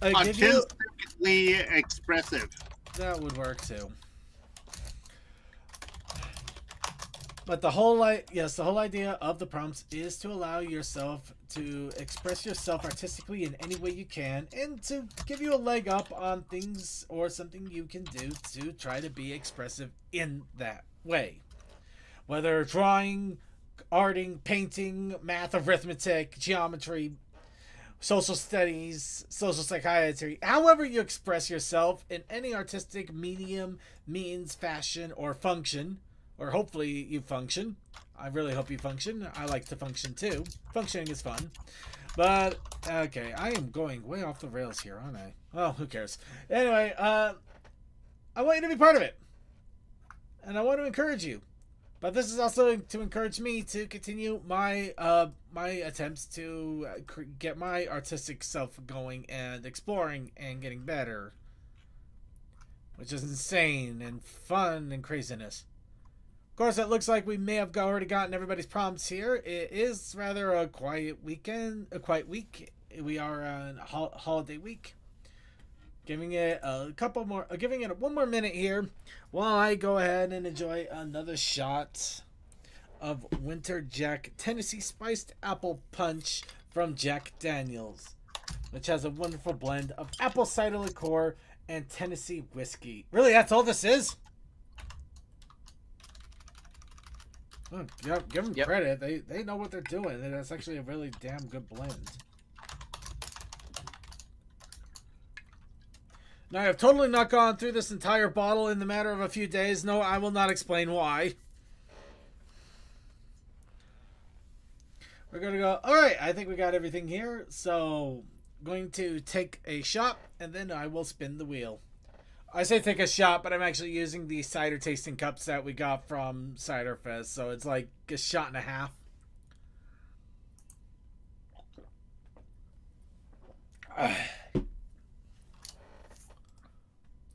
Artistically expressive. That would work too. But the whole idea of the prompts is to allow yourself to express yourself artistically in any way you can, and to give you a leg up on things or something you can do to try to be expressive in that way. Whether drawing, arting, painting, math, arithmetic, geometry, social studies, social psychiatry, however you express yourself in any artistic medium, means, fashion, or function, or hopefully you function. I really hope you function. I like to function too. Functioning is fun. But, okay, I am going way off the rails here, aren't I? Well, who cares? Anyway, I want you to be part of it. And I want to encourage you. But this is also to encourage me to continue my my attempts to get my artistic self going and exploring and getting better. Which is insane and fun and craziness. Of course, it looks like we may have already gotten everybody's prompts here. It is rather a quiet weekend, a quiet week. We are on a holiday week. Giving it one more minute here while I go ahead and enjoy another shot of Winter Jack Tennessee Spiced Apple Punch from Jack Daniels, which has a wonderful blend of apple cider liqueur and Tennessee whiskey. Really, that's all this is? Oh, give them credit. They know what they're doing, and it's actually a really damn good blend. Now, I have totally not gone through this entire bottle in the matter of a few days. No, I will not explain why. We're going to go, all right, I think we got everything here. So, going to take a shot, and then I will spin the wheel. I say take a shot, but I'm actually using the cider tasting cups that we got from Cider Fest. So, it's like a shot and a half.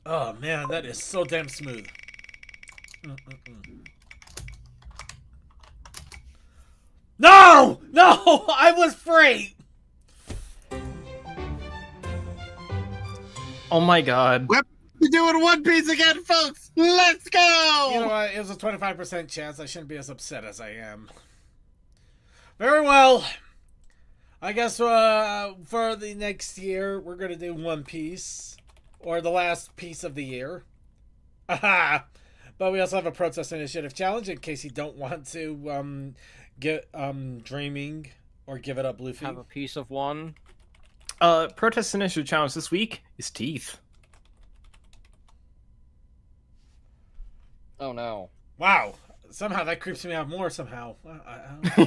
Oh man, that is so damn smooth. No! No! I was free! Oh my god. We're doing One Piece again, folks! Let's go! You know what? It was a 25% chance. I shouldn't be as upset as I am. Very well. I guess for the next year, we're going to do One Piece. Or the last piece of the year. Aha! But we also have a protest initiative challenge in case you don't want to get dreaming or give it up, Luffy. Have a piece of one. Protest initiative challenge this week is teeth. Oh no. Wow. Somehow that creeps me out more somehow. I don't know.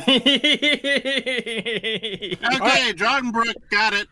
Okay, John Brook got it.